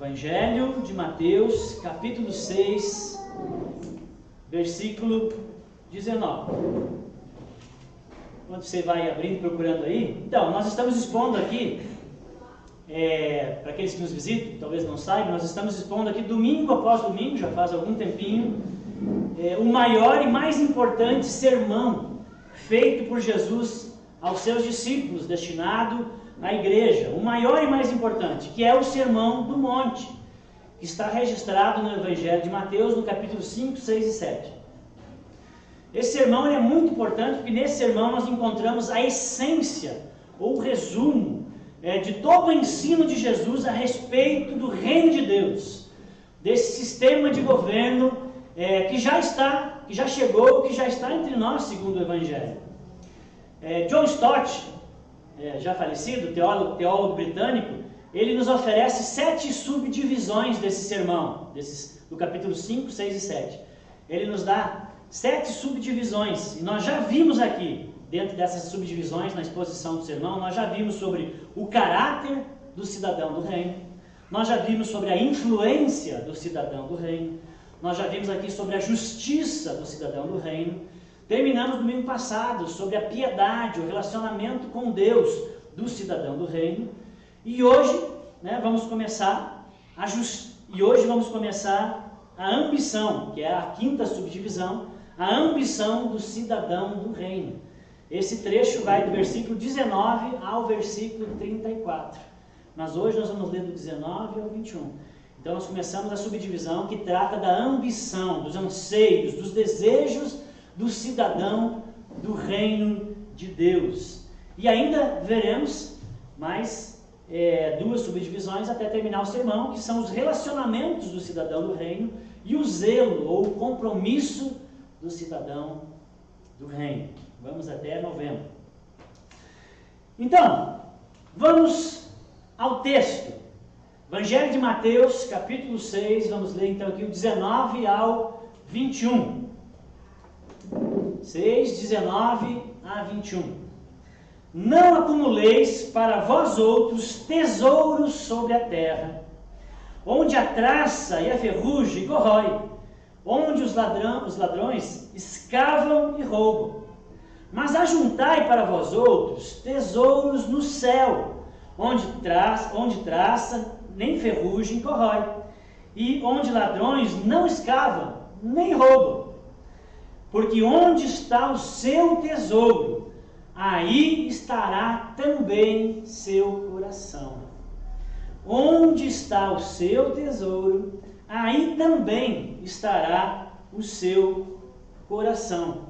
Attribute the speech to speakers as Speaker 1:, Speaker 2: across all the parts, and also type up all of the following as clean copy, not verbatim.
Speaker 1: Evangelho de Mateus, capítulo 6, versículo 19. Quando você vai abrindo, procurando aí, então, nós estamos expondo aqui, para aqueles que nos visitam, talvez não saibam, nós estamos expondo aqui domingo após domingo, já faz algum tempinho, o maior e mais importante sermão feito por Jesus aos seus discípulos, destinado à igreja, o maior e mais importante, que é o Sermão do Monte, que está registrado no Evangelho de Mateus, no capítulo 5, 6 e 7. Esse sermão é muito importante, porque nesse sermão nós encontramos a essência, ou o resumo, de todo o ensino de Jesus a respeito do reino de Deus, desse sistema de governo que já chegou, que já está entre nós, segundo o Evangelho. John Stott, já falecido, teólogo britânico, ele nos oferece 7 subdivisões desse sermão, do capítulo 5, 6 e 7. Ele nos dá 7 subdivisões, e nós já vimos aqui, dentro dessas subdivisões, na exposição do sermão, nós já vimos sobre o caráter do cidadão do reino, nós já vimos sobre a influência do cidadão do reino, nós já vimos aqui sobre a justiça do cidadão do reino, terminamos no domingo passado sobre a piedade, o relacionamento com Deus do cidadão do reino, e hoje vamos começar a ambição, que é a 5ª subdivisão, a ambição do cidadão do reino. Esse trecho vai do versículo 19 ao versículo 34, mas hoje nós vamos ler do 19 ao 21. Então nós começamos a subdivisão que trata da ambição, dos anseios, dos desejos do cidadão do reino de Deus. E ainda veremos mais 2 subdivisões até terminar o sermão, que são os relacionamentos do cidadão do reino e o zelo ou o compromisso do cidadão do reino. Vamos até novembro. Então, vamos ao texto. Evangelho de Mateus, capítulo 6, vamos ler então aqui o 19 ao 21. 6, 19 a 21. Não acumuleis para vós outros tesouros sobre a terra, onde a traça e a ferrugem corrói, onde os ladrões escavam e roubam. Mas ajuntai para vós outros tesouros no céu, onde traça nem ferrugem corrói, e onde ladrões não escavam nem roubam. Porque onde está o seu tesouro, aí estará também seu coração. Onde está o seu tesouro, aí também estará o seu coração.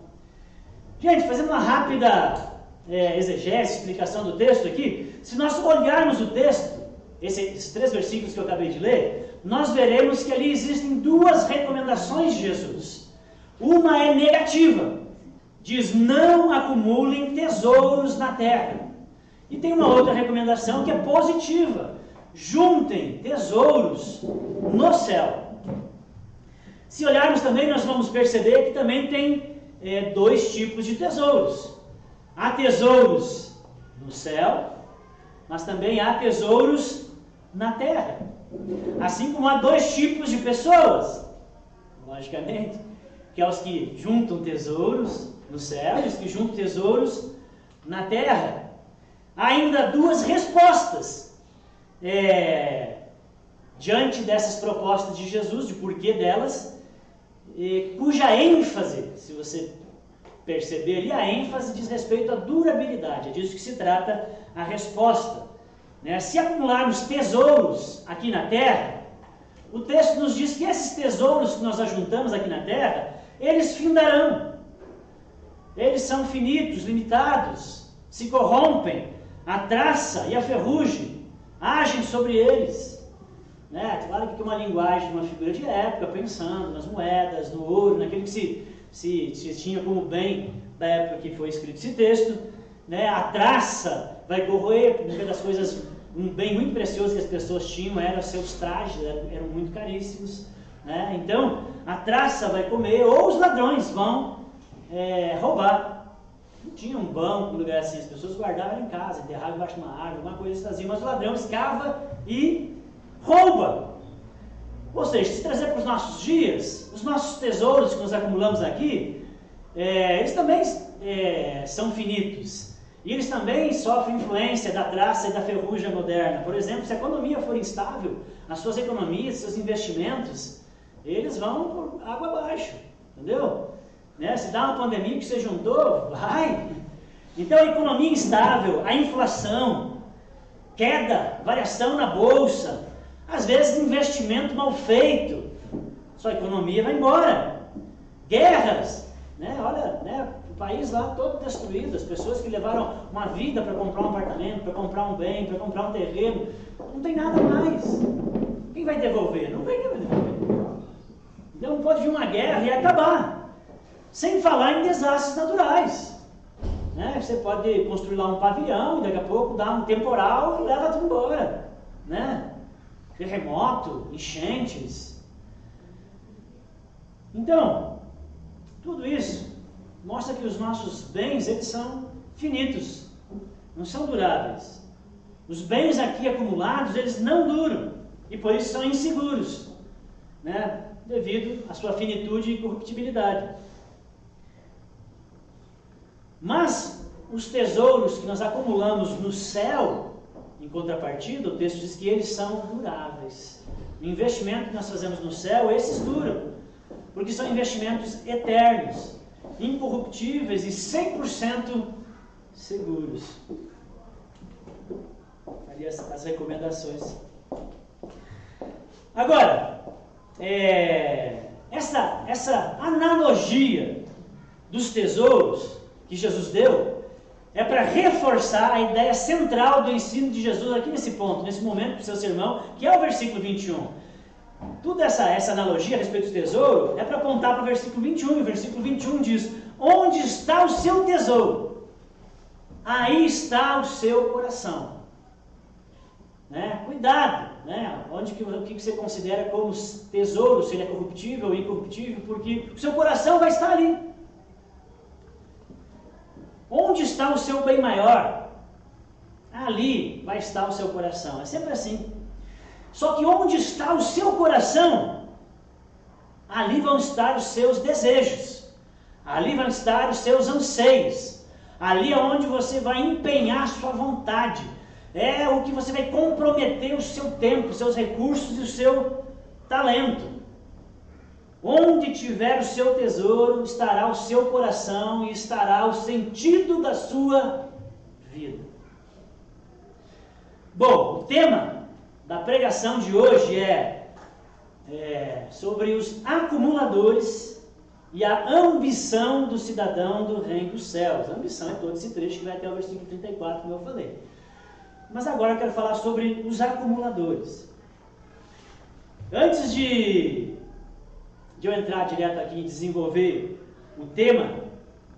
Speaker 1: Gente, fazendo uma rápida exegese, explicação do texto aqui, se nós olharmos o texto, esses 3 versículos que eu acabei de ler, nós veremos que ali existem 2 recomendações de Jesus. Uma é negativa, diz: não acumulem tesouros na terra. E tem uma outra recomendação que é positiva: juntem tesouros no céu. Se olharmos também, nós vamos perceber que também tem 2 tipos de tesouros. Há tesouros no céu, mas também há tesouros na terra. Assim como há 2 tipos de pessoas, logicamente, que é os que juntam tesouros no céu e os que juntam tesouros na terra. Há ainda 2 respostas diante dessas propostas de Jesus, de porquê delas, cuja ênfase, se você perceber ali, a ênfase diz respeito à durabilidade, é disso que se trata a resposta. Se acumularmos tesouros aqui na terra, o texto nos diz que esses tesouros que nós ajuntamos aqui na terra, eles findarão. Eles são finitos, limitados, se corrompem, a traça e a ferrugem agem sobre eles. Claro que tem uma linguagem, uma figura de época, pensando nas moedas, no ouro, naquilo que se tinha como bem da época que foi escrito esse texto. A traça vai corroer, porque uma das coisas, um bem muito precioso que as pessoas tinham eram seus trajes, eram muito caríssimos. Então, a traça vai comer, ou os ladrões vão roubar. Não tinha um banco, um lugar assim, as pessoas guardavam em casa, enterravam embaixo de uma árvore, alguma coisa eles faziam, mas o ladrão escava e rouba Ou seja, se trazer para os nossos dias, os nossos tesouros que nós acumulamos aqui, eles também são finitos. E eles também sofrem influência da traça e da ferrugem moderna. Por exemplo, se a economia for instável, as suas economias, seus investimentos, eles vão por água abaixo, entendeu? Né? Se dá uma pandemia que você juntou, vai. Então a economia instável, a inflação, queda, variação na bolsa, às vezes investimento mal feito, sua economia vai embora. Guerras, né? Olha, né? O país lá todo destruído, as pessoas que levaram uma vida para comprar um apartamento, para comprar um bem, para comprar um terreno, não tem nada mais. Quem vai devolver? Não vai devolver. Então pode vir uma guerra e acabar. Sem falar em desastres naturais. Né? Você pode construir lá um pavilhão e daqui a pouco dá um temporal e leva tudo embora. Né? Terremoto, enchentes. Então, tudo isso mostra que os nossos bens, eles são finitos, não são duráveis. Os bens aqui acumulados, eles não duram e por isso são inseguros, né? Devido à sua finitude e corruptibilidade. Mas os tesouros que nós acumulamos no céu, em contrapartida, o texto diz que eles são duráveis. O investimento que nós fazemos no céu, esses duram, porque são investimentos eternos, incorruptíveis e 100% seguros. Ali as recomendações. Agora, essa analogia dos tesouros que Jesus deu é para reforçar a ideia central do ensino de Jesus aqui nesse ponto, nesse momento do seu sermão, que é o versículo 21. Toda essa analogia a respeito do tesouro é para apontar para o versículo 21, e o versículo 21 diz: onde está o seu tesouro? Aí está o seu coração. Né? Cuidado, né? O que você considera como tesouro, se ele é corruptível ou incorruptível, porque o seu coração vai estar ali. Onde está o seu bem maior? Ali vai estar o seu coração. É sempre assim. Só que onde está o seu coração, ali vão estar os seus desejos, ali vão estar os seus anseios, ali é onde você vai empenhar a sua vontade, é o que você vai comprometer o seu tempo, os seus recursos e o seu talento. Onde tiver o seu tesouro, estará o seu coração e estará o sentido da sua vida. Bom, o tema da pregação de hoje é sobre os acumuladores e a ambição do cidadão do reino dos céus. A ambição é todo esse trecho que vai até o versículo 34, como eu falei. Mas agora eu quero falar sobre os acumuladores. Antes de eu entrar direto aqui e desenvolver o tema,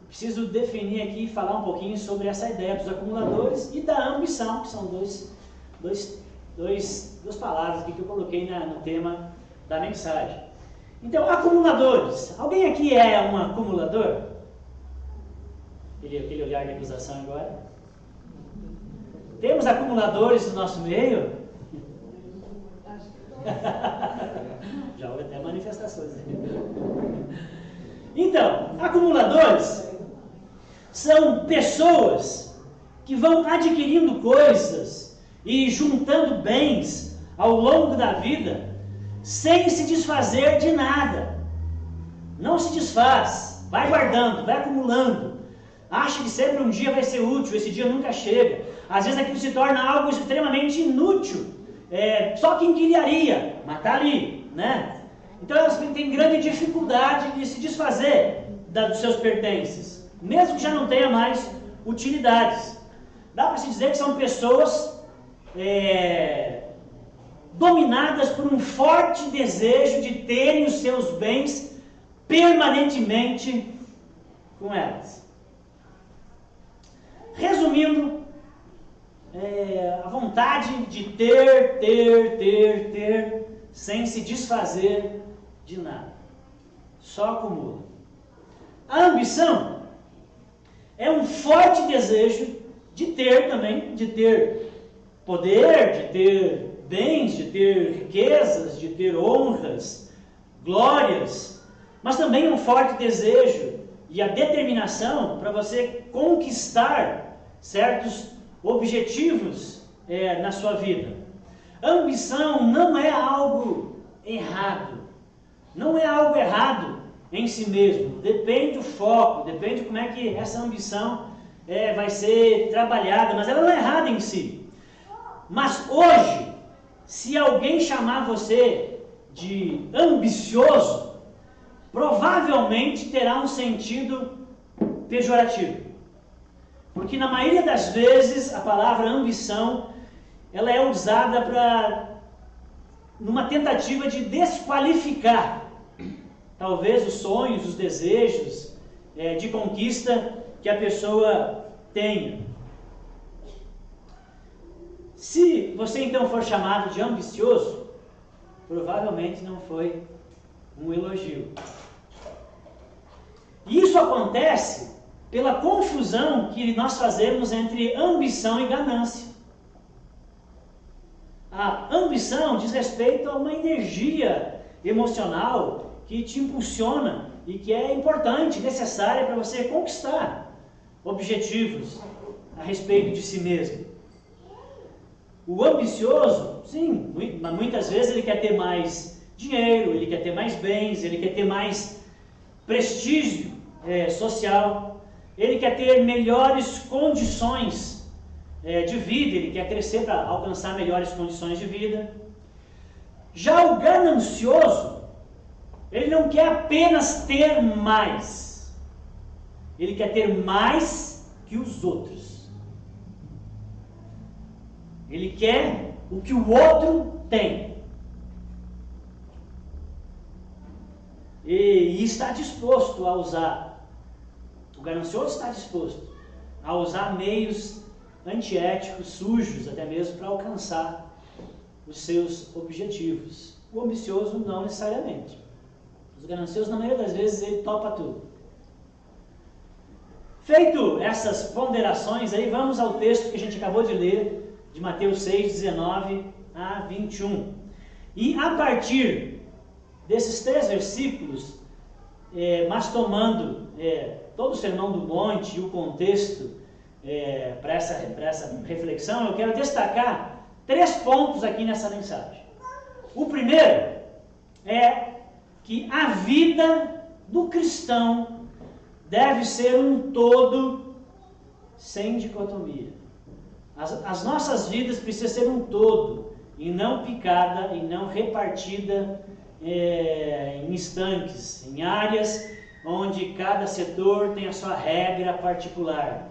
Speaker 1: preciso definir aqui e falar um pouquinho sobre essa ideia dos acumuladores e da ambição, que são duas palavras aqui que eu coloquei no tema da mensagem. Então, acumuladores. Alguém aqui é um acumulador? Aquele olhar de acusação agora. Temos acumuladores no nosso meio? Já houve até manifestações. Então, acumuladores são pessoas que vão adquirindo coisas e juntando bens ao longo da vida sem se desfazer de nada. Não se desfaz, vai guardando, vai acumulando. Acha que sempre um dia vai ser útil, esse dia nunca chega. Às vezes aquilo se torna algo extremamente inútil. Só quem queria, mas está ali, né? Então elas têm grande dificuldade de se desfazer dos seus pertences, mesmo que já não tenha mais utilidades. Dá para se dizer que são pessoas dominadas por um forte desejo de terem os seus bens permanentemente com elas. Resumindo, a vontade de ter, sem se desfazer de nada. Só acumula. A ambição é um forte desejo de ter também, de ter poder, de ter bens, de ter riquezas, de ter honras, glórias, mas também um forte desejo e a determinação para você conquistar certos objetivos na sua vida. Ambição não é algo errado, não é algo errado em si mesmo, depende do foco, depende de como é que essa ambição vai ser trabalhada, mas ela não é errada em si. Mas hoje, se alguém chamar você de ambicioso, provavelmente terá um sentido pejorativo. Porque na maioria das vezes a palavra ambição ela é usada numa tentativa de desqualificar talvez os sonhos, os desejos de conquista que a pessoa tenha. Se você então for chamado de ambicioso, provavelmente não foi um elogio. E isso acontece pela confusão que nós fazemos entre ambição e ganância. A ambição diz respeito a uma energia emocional que te impulsiona e que é importante, necessária para você conquistar objetivos a respeito de si mesmo. O ambicioso, sim, muitas vezes ele quer ter mais dinheiro, ele quer ter mais bens, ele quer ter mais prestígio social, ele quer ter melhores condições de vida, ele quer crescer para alcançar melhores condições de vida. Já o ganancioso, ele não quer apenas ter mais, ele quer ter mais que os outros. Ele quer o que o outro tem. E está disposto a usar, o ganancioso está disposto a usar meios antiéticos, sujos até mesmo, para alcançar os seus objetivos. O ambicioso não necessariamente. Os gananciosos, na maioria das vezes, ele topa tudo. Feito essas ponderações aí, vamos ao texto que a gente acabou de ler, de Mateus 6, 19 a 21. E a partir desses 3 versículos, mas tomando todo o Sermão do Monte e o contexto para essa reflexão, eu quero destacar 3 pontos aqui nessa mensagem. O primeiro é que a vida do cristão deve ser um todo sem dicotomia. As nossas vidas precisam ser um todo, e não picada, e não repartida em estanques, em áreas onde cada setor tem a sua regra particular.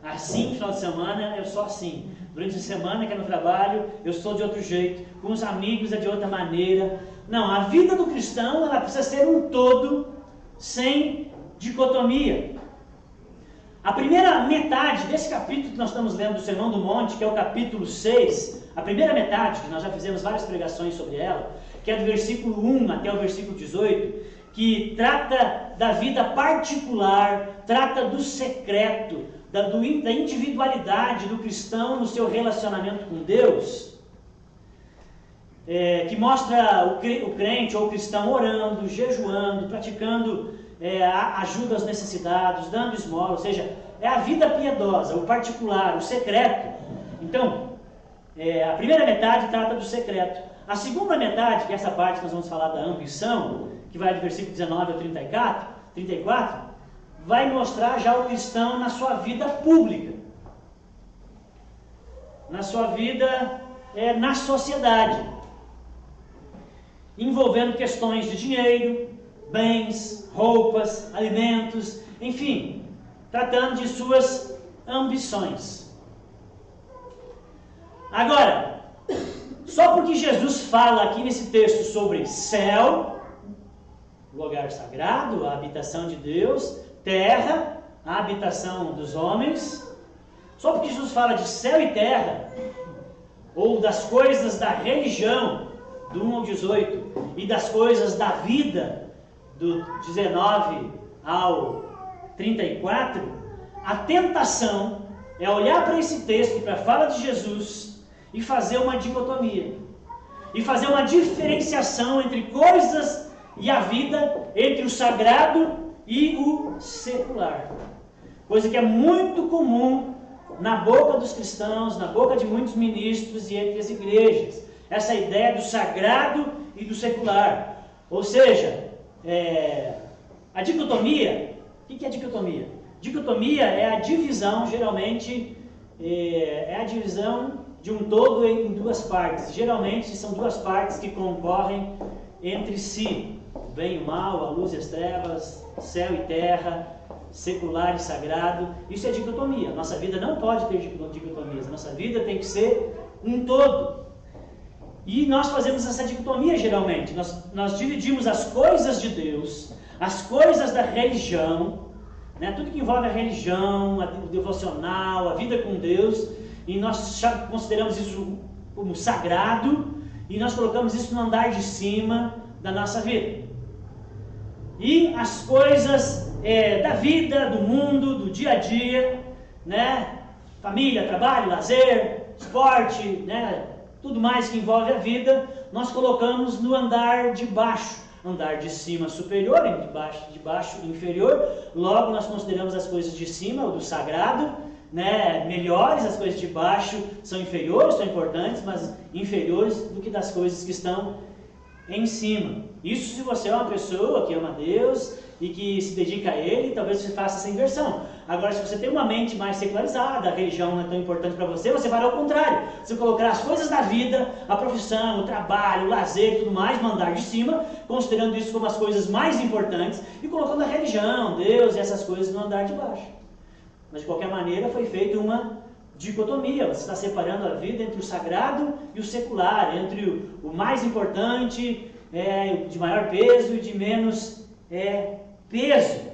Speaker 1: Assim, no final de semana, eu sou assim. Durante a semana, que é no trabalho, eu sou de outro jeito. Com os amigos é de outra maneira. Não, a vida do cristão ela precisa ser um todo, sem dicotomia. A primeira metade desse capítulo que nós estamos lendo do Sermão do Monte, que é o capítulo 6, a primeira metade, que nós já fizemos várias pregações sobre ela, que é do versículo 1 até o versículo 18, que trata da vida particular, trata do secreto, da individualidade do cristão no seu relacionamento com Deus, que mostra o crente ou o cristão orando, jejuando, praticando ajuda aos necessitados, dando esmola, ou seja, é a vida piedosa, o particular, o secreto. Então, a primeira metade trata do secreto. A segunda metade, que é essa parte que nós vamos falar da ambição, que vai do versículo 19 ao 34, vai mostrar já o cristão na sua vida pública, na sua vida na sociedade, envolvendo questões de dinheiro, bens, roupas, alimentos, enfim, tratando de suas ambições. Agora, só porque Jesus fala aqui nesse texto sobre céu, lugar sagrado, a habitação de Deus, terra, a habitação dos homens, só porque Jesus fala de céu e terra, ou das coisas da religião, do 1 ao 18, e das coisas da vida, do 19 ao 34, a tentação é olhar para esse texto, para a fala de Jesus, e fazer uma dicotomia. E fazer uma diferenciação entre coisas e a vida, entre o sagrado e o secular. Coisa que é muito comum na boca dos cristãos, na boca de muitos ministros e entre as igrejas. Essa ideia do sagrado e do secular. Ou seja, a dicotomia, o que é dicotomia? Dicotomia é a divisão, geralmente, é a divisão de um todo em duas partes. Geralmente são duas partes que concorrem entre si. O bem e o mal, a luz e as trevas, céu e terra, secular e sagrado. Isso é dicotomia. Nossa vida não pode ter dicotomias. Nossa vida tem que ser um todo. E nós fazemos essa dicotomia geralmente. Nós dividimos as coisas de Deus, as coisas da religião, né? Tudo que envolve a religião, o devocional, a vida com Deus, e nós consideramos isso como sagrado, e nós colocamos isso no andar de cima da nossa vida. E as coisas da vida, do mundo, do dia a dia, né? Família, trabalho, lazer, esporte, né? Tudo mais que envolve a vida, nós colocamos no andar de baixo. Andar de cima superior, de baixo inferior. Logo nós consideramos as coisas de cima, o do sagrado, né, melhores, as coisas de baixo são inferiores, são importantes, mas inferiores do que das coisas que estão em cima. Isso se você é uma pessoa que ama Deus e que se dedica a Ele, talvez você faça essa inversão. Agora, se você tem uma mente mais secularizada, a religião não é tão importante para você, você vai ao contrário. Você colocará as coisas da vida, a profissão, o trabalho, o lazer e tudo mais, no andar de cima, considerando isso como as coisas mais importantes, e colocando a religião, Deus e essas coisas no andar de baixo. Mas, de qualquer maneira, foi feita uma dicotomia. Você está separando a vida entre o sagrado e o secular, entre o mais importante, de maior peso e de menos peso.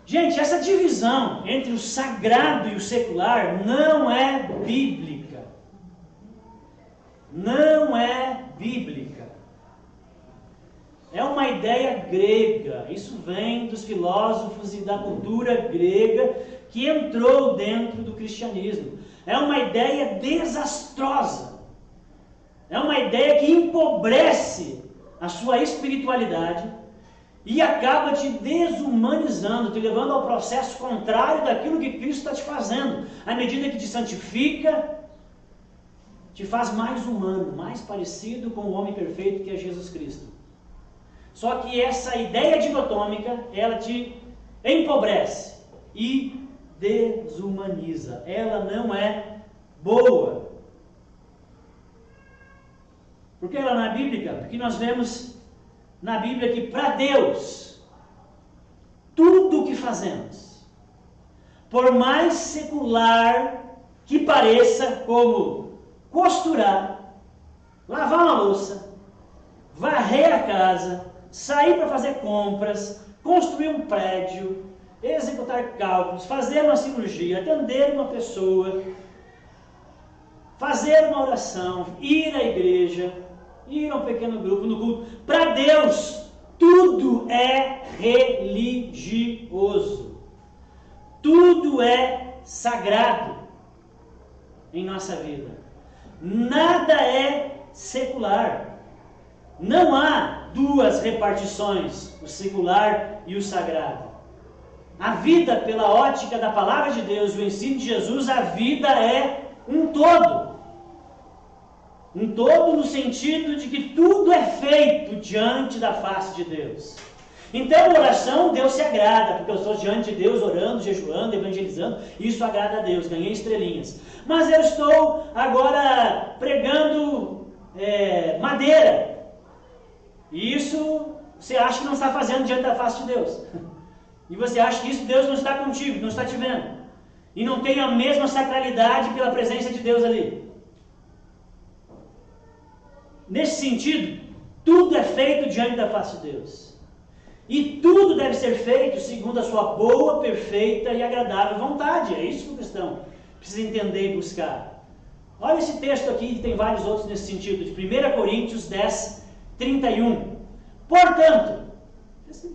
Speaker 1: Gente, essa divisão entre o sagrado e o secular não é bíblica. Não é bíblica. É uma ideia grega. Isso vem dos filósofos e da cultura grega que entrou dentro do cristianismo. É uma ideia desastrosa. É uma ideia que empobrece a sua espiritualidade e acaba te desumanizando, te levando ao processo contrário daquilo que Cristo está te fazendo. À medida que te santifica, te faz mais humano, mais parecido com o homem perfeito que é Jesus Cristo. Só que essa ideia dicotômica, ela te empobrece e desumaniza. Ela não é boa. Por que ela não é bíblica? Porque nós vemos na Bíblia que para Deus, tudo o que fazemos, por mais secular que pareça, como costurar, lavar uma louça, varrer a casa, sair para fazer compras, construir um prédio, executar cálculos, fazer uma cirurgia, atender uma pessoa, fazer uma oração, ir à igreja, ir a um pequeno grupo no culto. Para Deus, tudo é religioso. Tudo é sagrado em nossa vida. Nada é secular. Não há duas repartições, o secular e o sagrado. A vida, pela ótica da palavra de Deus, o ensino de Jesus, a vida é um todo. Um todo no sentido de que tudo é feito diante da face de Deus. Então, a oração, Deus se agrada, porque eu estou diante de Deus orando, jejuando, evangelizando, isso agrada a Deus, ganhei estrelinhas. Mas eu estou agora pregando madeira, e isso você acha que não está fazendo diante da face de Deus. E você acha que isso Deus não está contigo, não está te vendo. E não tem a mesma sacralidade pela presença de Deus ali. Nesse sentido, tudo é feito diante da face de Deus. E tudo deve ser feito segundo a sua boa, perfeita e agradável vontade. É isso que o cristão precisa entender e buscar. Olha esse texto aqui, e tem vários outros nesse sentido, de 1 Coríntios 10, 31. Portanto,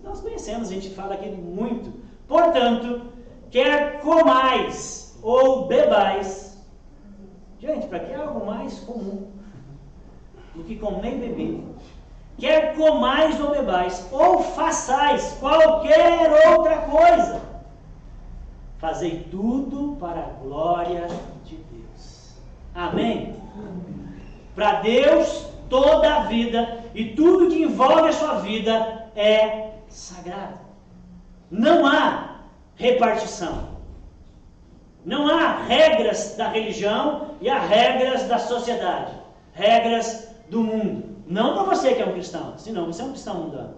Speaker 1: nós conhecemos, a gente fala aqui muito. Portanto, quer comais ou bebais, Gente, para que algo mais comum do que comer e beber? Quer comais ou bebais, ou façais qualquer outra coisa, fazei tudo para a glória de Deus. Amém? Para Deus, toda a vida e tudo que envolve a sua vida é sagrado. Não há repartição. Não há regras da religião e há regras da sociedade, regras do mundo. Não para você que é um cristão, senão você é um cristão mundano.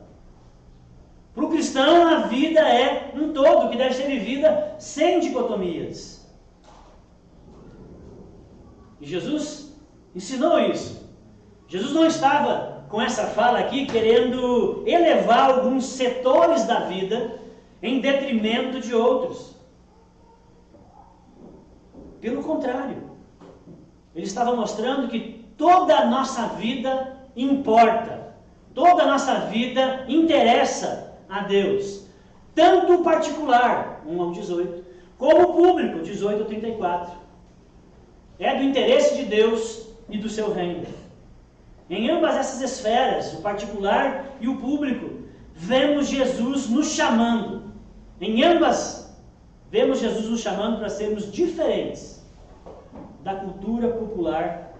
Speaker 1: Para o cristão, a vida é um todo, que deve ser vivida sem dicotomias. E Jesus ensinou isso. Jesus não estava, com essa fala aqui, querendo elevar alguns setores da vida em detrimento de outros. Pelo contrário, ele estava mostrando que toda a nossa vida importa, toda a nossa vida interessa a Deus, tanto o particular, 1 ao 18, como o público, 18 ao 34. É do interesse de Deus e do seu reino. Em ambas essas esferas, o particular e o público, vemos Jesus nos chamando. Em ambas, vemos Jesus nos chamando para sermos diferentes da cultura popular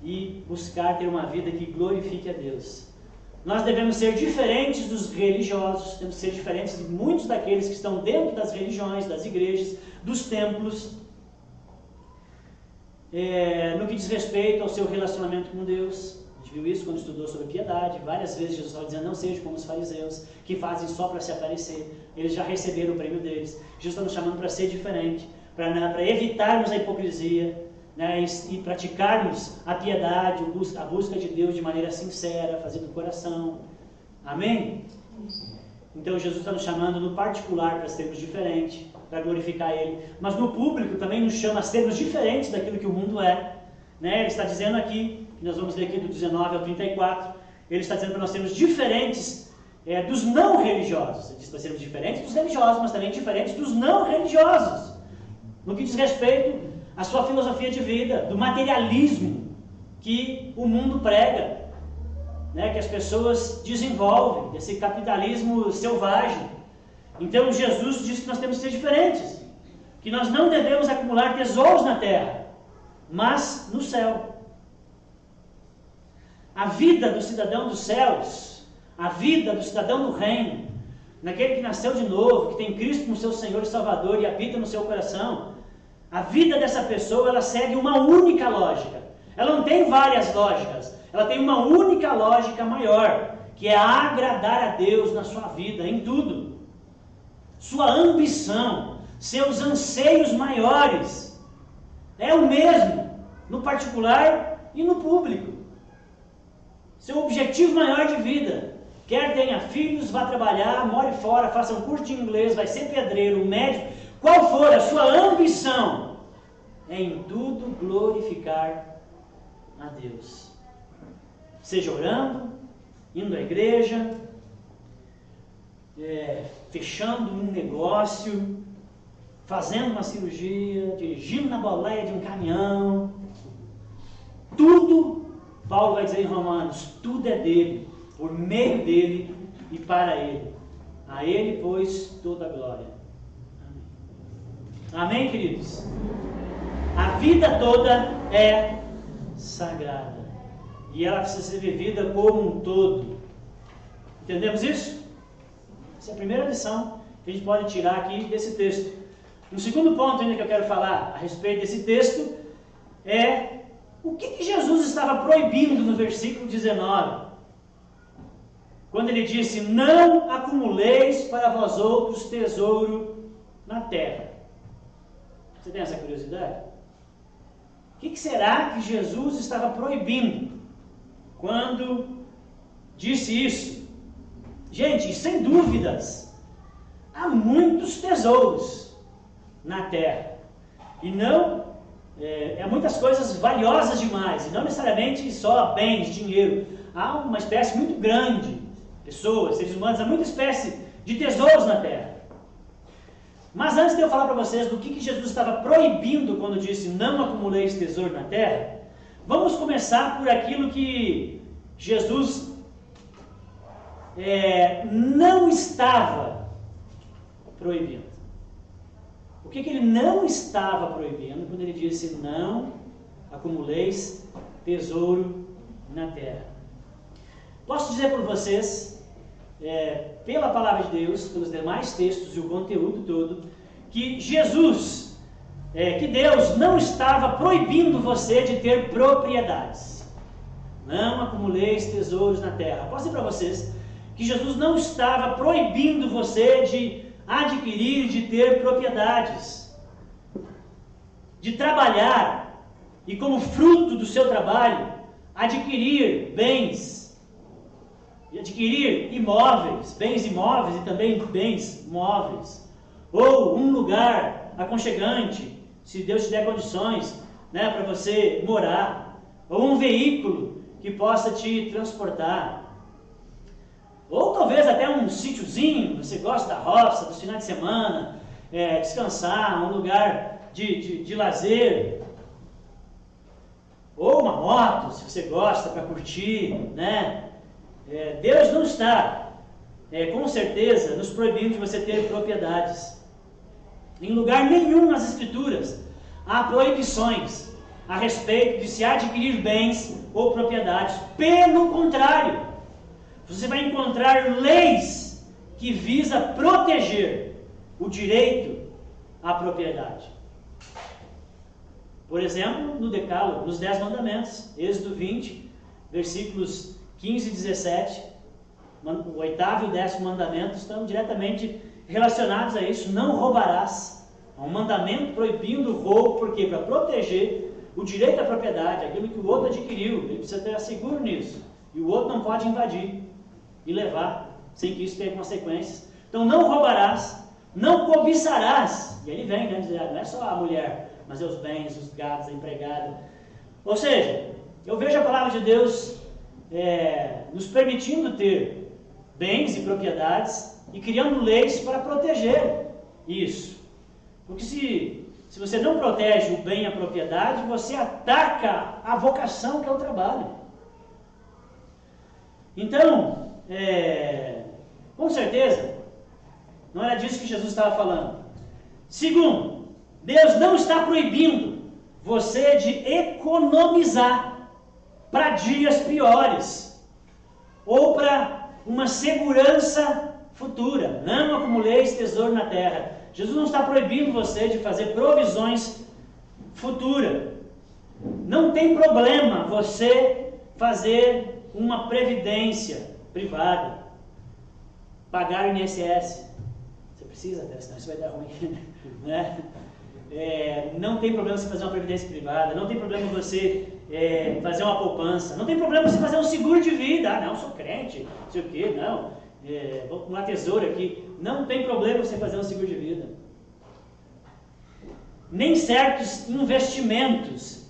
Speaker 1: e buscar ter uma vida que glorifique a Deus. Nós devemos ser diferentes dos religiosos, temos que ser diferentes de muitos daqueles que estão dentro das religiões, das igrejas, dos templos, no que diz respeito ao seu relacionamento com Deus. A gente viu isso quando estudou sobre piedade. Várias vezes Jesus estava dizendo: não seja como os fariseus, que fazem só para se aparecer. Eles já receberam o prêmio deles. Jesus está nos chamando para ser diferente, para evitarmos a hipocrisia, né, e praticarmos a piedade, a busca de Deus de maneira sincera, fazendo do coração. Amém? Então Jesus está nos chamando no particular para sermos diferentes, para glorificar Ele. Mas no público também nos chama a sermos diferentes daquilo que o mundo é. Né? Ele está dizendo aqui, nós vamos ler aqui do 19 ao 34, ele está dizendo para nós sermos diferentes dos não religiosos. Ele diz para sermos diferentes dos religiosos, mas também diferentes dos não religiosos. No que diz respeito à sua filosofia de vida, do materialismo que o mundo prega, né, que as pessoas desenvolvem, desse capitalismo selvagem. Então Jesus diz que nós temos que ser diferentes, que nós não devemos acumular tesouros na terra, mas no céu. A vida do cidadão dos céus, a vida do cidadão do reino, naquele que nasceu de novo, que tem Cristo como seu Senhor e Salvador e habita no seu coração, a vida dessa pessoa, ela segue uma única lógica. Ela não tem várias lógicas, ela tem uma única lógica maior, que é agradar a Deus na sua vida, em tudo. Sua ambição, seus anseios maiores, é o mesmo, no particular e no público. Seu objetivo maior de vida, quer tenha filhos, vá trabalhar, more fora, faça um curso de inglês, vai ser pedreiro, médico, qual for a sua ambição, é em tudo glorificar a Deus. Seja orando, indo à igreja, fechando um negócio, fazendo uma cirurgia, dirigindo na boleia de um caminhão, tudo, Paulo vai dizer em Romanos, tudo é dele, por meio dele e para ele. A ele, pois, toda a glória. Amém, queridos? A vida toda é sagrada e ela precisa ser vivida como um todo. Entendemos isso? Essa é a primeira lição que a gente pode tirar aqui desse texto. Um segundo ponto ainda que eu quero falar a respeito desse texto é o que Jesus estava proibindo no versículo 19, quando ele disse: não acumuleis para vós outros tesouro na terra. Você tem essa curiosidade? O que será que Jesus estava proibindo quando disse isso? Gente, sem dúvidas, há muitos tesouros na terra. E não, muitas coisas valiosas demais, e não necessariamente só bens, dinheiro. Há uma espécie muito grande, pessoas, seres humanos, há muita espécie de tesouros na terra. Mas antes de eu falar para vocês do que Jesus estava proibindo quando disse não acumuleis tesouro na terra, vamos começar por aquilo que Jesus não estava proibindo. O que ele não estava proibindo quando ele disse não acumuleis tesouro na terra? Posso dizer para vocês, pela palavra de Deus, pelos demais textos e o conteúdo todo, que Jesus, que Deus não estava proibindo você de ter propriedades. Não acumuleis tesouros na terra. Posso dizer para vocês que Jesus não estava proibindo você de adquirir, de ter propriedades, de trabalhar e como fruto do seu trabalho, adquirir bens, adquirir imóveis, bens imóveis e também bens móveis, ou um lugar aconchegante, se Deus te der condições, para você morar, ou um veículo que possa te transportar, ou talvez até um sítiozinho, você gosta da roça, dos finais de semana, descansar, um lugar de lazer, ou uma moto, se você gosta, para curtir, Deus não está, com certeza, nos proibindo de você ter propriedades. Em lugar nenhum nas Escrituras há proibições a respeito de se adquirir bens ou propriedades. Pelo contrário, você vai encontrar leis que visam proteger o direito à propriedade. Por exemplo, no Decálogo, nos 10 mandamentos, Êxodo 20, versículos 15 e 17, o 8º e 10º mandamento estão diretamente relacionados a isso. Não roubarás. É um mandamento proibindo o roubo, porque para proteger o direito à propriedade, aquilo que o outro adquiriu, ele precisa ter seguro nisso, e o outro não pode invadir e levar, sem que isso tenha consequências. Então, não roubarás, não cobiçarás, e ele vem, dizer, não é só a mulher, mas é os bens, os gados, a empregada. Ou seja, eu vejo a palavra de Deus nos permitindo ter bens e propriedades e criando leis para proteger isso. Porque se você não protege o bem e a propriedade, você ataca a vocação que é o trabalho. Então, com certeza, não era disso que Jesus estava falando. Segundo, Deus não está proibindo você de economizar para dias piores ou para uma segurança futura. Não acumuleis tesouro na terra. Jesus não está proibindo você de fazer provisões futuras. Não tem problema você fazer uma previdência privada, pagar o INSS. Você precisa, senão isso vai dar ruim, não tem problema você fazer uma previdência privada, não tem problema você fazer uma poupança, não tem problema você fazer um seguro de vida. Não, sou crente, não sei o que, não, vou acumular tesouro aqui. Não tem problema você fazer um seguro de vida. Nem certos investimentos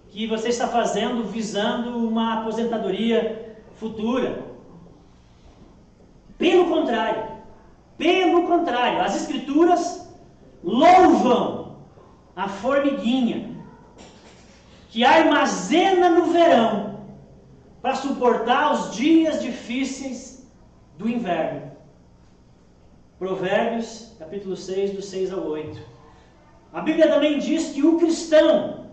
Speaker 1: que você está fazendo visando uma aposentadoria futura. Pelo contrário, as Escrituras louvam a formiguinha que armazena no verão para suportar os dias difíceis do inverno. Provérbios, capítulo 6, do 6 ao 8. A Bíblia também diz que o cristão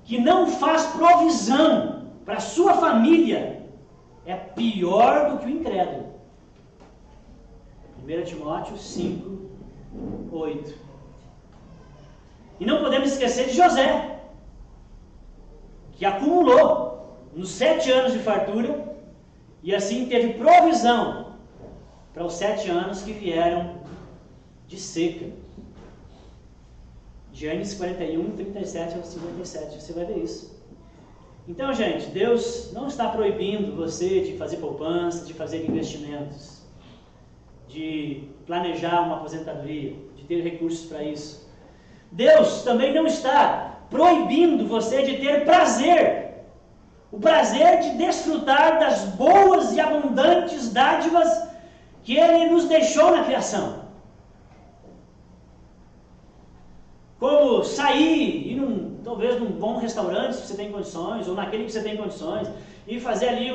Speaker 1: que não faz provisão para a sua família é pior do que o incrédulo. 1 Timóteo 5, 8. E não podemos esquecer de José, que acumulou nos 7 anos de fartura e assim teve provisão para os 7 anos que vieram de seca. Gênesis 41, 37 ao 57, você vai ver isso. Então, gente, Deus não está proibindo você de fazer poupança, de fazer investimentos, de planejar uma aposentadoria, de ter recursos para isso. Deus também não está proibindo você de ter prazer, o prazer de desfrutar das boas e abundantes dádivas que Ele nos deixou na criação. como sair, ir talvez num bom restaurante, se você tem condições, ou naquele que você tem condições, e fazer ali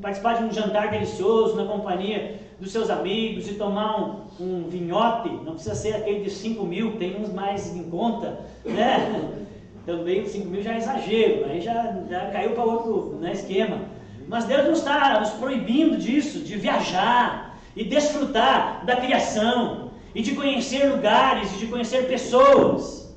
Speaker 1: participar de um jantar delicioso na companhia dos seus amigos e tomar um vinhote, não precisa ser aquele de 5 mil, tem uns mais em conta, né? Também 5 mil já é exagero, aí já caiu para outro, né, esquema. Mas Deus não está nos proibindo disso, de viajar e desfrutar da criação, e de conhecer lugares, e de conhecer pessoas.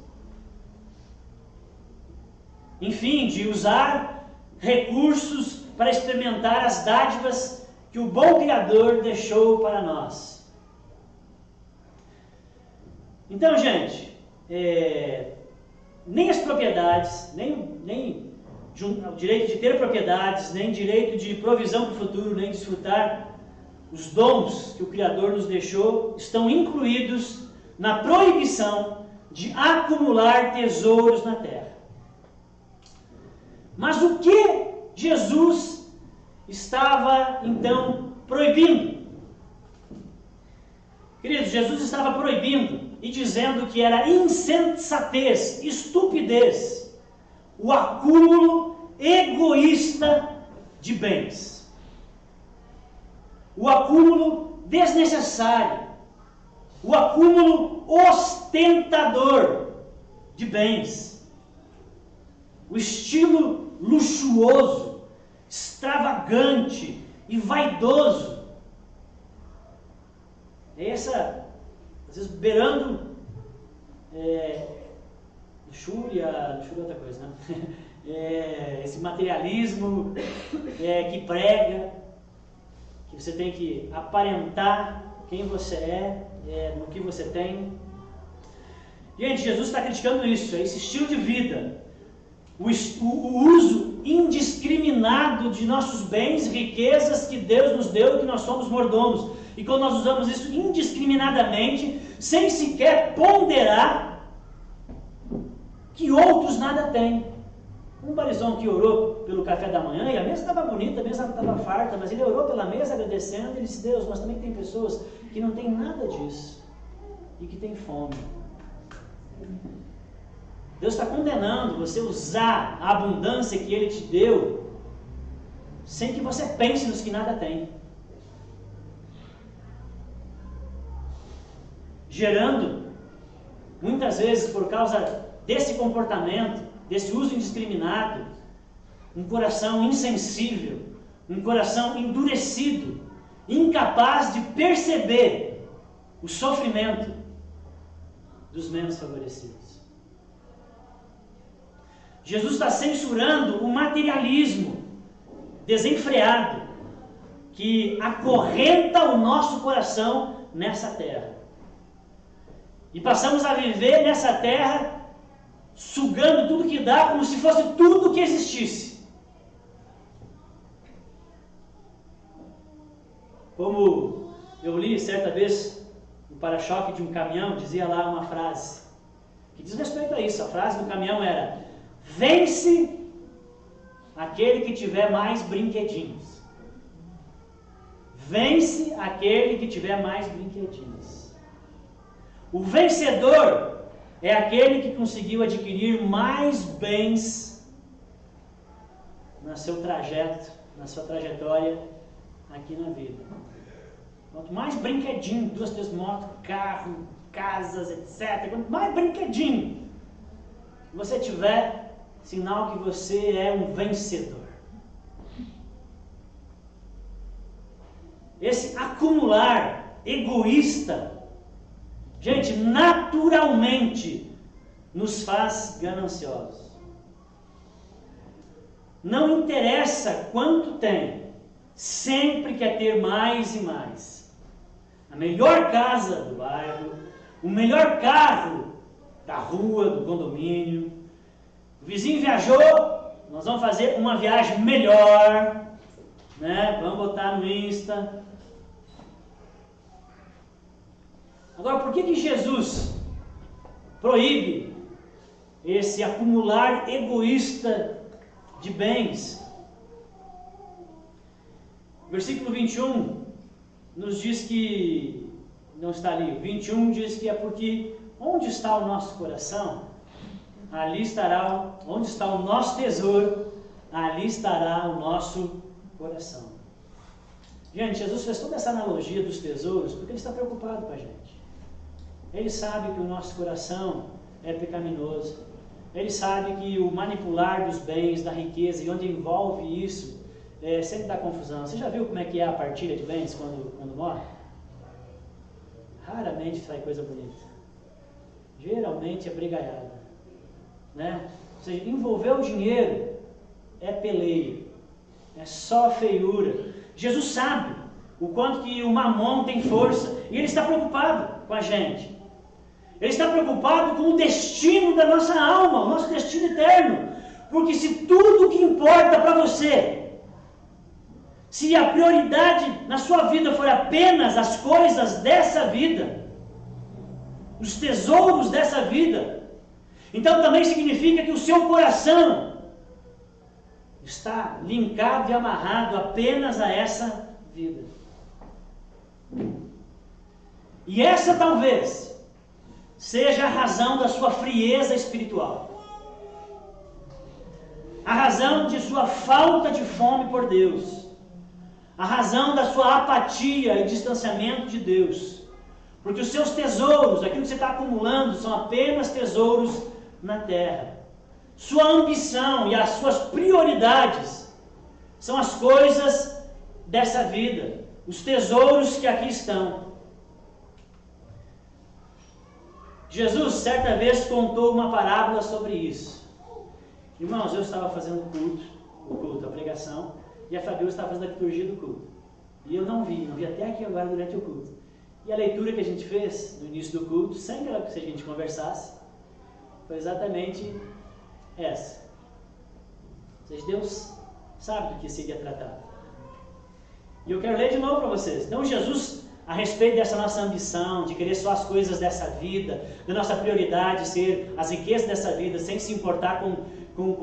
Speaker 1: Enfim, de usar recursos para experimentar as dádivas que o bom Criador deixou para nós. Então, gente, nem as propriedades, nem o direito de ter propriedades, nem direito de provisão para o futuro, nem desfrutar os dons que o Criador nos deixou, estão incluídos na proibição de acumular tesouros na terra. Mas o que Jesus estava, então, proibindo? Queridos, Jesus estava proibindo e dizendo que era insensatez, estupidez, o acúmulo egoísta de bens. O acúmulo desnecessário, o acúmulo ostentador de bens, o estilo luxuoso, extravagante e vaidoso. Essa, às vezes, beirando luxúria é outra coisa, né? Esse materialismo que prega que você tem que aparentar quem você no que você tem. Gente, Jesus está criticando isso, esse estilo de vida, o uso indiscriminado de nossos bens, riquezas que Deus nos deu, que nós somos mordomos. E quando nós usamos isso indiscriminadamente, sem sequer ponderar que outros nada têm. Um barizão que orou pelo café da manhã, e a mesa estava bonita, a mesa estava farta, mas ele orou pela mesa agradecendo, e disse: Deus, mas também tem pessoas que não têm nada disso, e que têm fome. Deus está condenando você usar a abundância que Ele te deu, sem que você pense nos que nada tem. Gerando, muitas vezes por causa desse comportamento, desse uso indiscriminado, um coração insensível, um coração endurecido, incapaz de perceber o sofrimento dos menos favorecidos. Jesus está censurando o materialismo desenfreado que acorrenta o nosso coração nessa terra. E passamos a viver nessa terra sugando tudo que dá como se fosse tudo que existisse. Como eu li certa vez no para-choque de um caminhão, dizia lá uma frase que diz respeito a isso. A frase do caminhão era: vence aquele que tiver mais brinquedinhos. Vence aquele que tiver mais brinquedinhos. O vencedor é aquele que conseguiu adquirir mais bens no seu trajeto, na sua trajetória aqui na vida. Quanto mais brinquedinho, 2, 3 motos, carro, casas, etc. Quanto mais brinquedinho você tiver, sinal que você é um vencedor. Esse acumular egoísta, gente, naturalmente nos faz gananciosos. Não interessa quanto tem, sempre quer ter mais e mais. A melhor casa do bairro, o melhor carro da rua, do condomínio. O vizinho viajou, nós vamos fazer uma viagem melhor, né? Vamos botar no Insta. Agora, por que Jesus proíbe esse acumular egoísta de bens? Versículo 21 nos diz que, não está ali, 21 diz que é porque onde está o nosso coração, ali estará, onde está o nosso tesouro, ali estará o nosso coração. Gente, Jesus fez toda essa analogia dos tesouros porque Ele está preocupado com a gente. Ele sabe que o nosso coração é pecaminoso. Ele sabe que o manipular dos bens, da riqueza e onde envolve isso, sempre dá confusão. Você já viu como é que é a partilha de bens quando morre? Raramente sai coisa bonita. Geralmente é brigaiada, né? Ou seja, envolver o dinheiro é peleia, é só feiura. Jesus sabe o quanto que o mamon tem força e Ele está preocupado com a gente. Ele está preocupado com o destino da nossa alma, o nosso destino eterno. Porque se tudo que importa para você, se a prioridade na sua vida for apenas as coisas dessa vida, os tesouros dessa vida, então também significa que o seu coração está linkado e amarrado apenas a essa vida. E essa talvez seja a razão da sua frieza espiritual. A razão de sua falta de fome por Deus. A razão da sua apatia e distanciamento de Deus. Porque os seus tesouros, aquilo que você está acumulando, são apenas tesouros na terra. Sua ambição e as suas prioridades são as coisas dessa vida. Os tesouros que aqui estão. Jesus, certa vez, contou uma parábola sobre isso. Irmãos, eu estava fazendo o culto, a pregação, e a Fabiola estava fazendo a liturgia do culto. E eu não vi até aqui agora durante o culto. E a leitura que a gente fez no início do culto, sem que a gente conversasse, foi exatamente essa. Ou seja, Deus sabe do que seria tratado. E eu quero ler de novo para vocês. Então, Jesus, a respeito dessa nossa ambição, de querer só as coisas dessa vida, da nossa prioridade ser as riquezas dessa vida, sem se importar com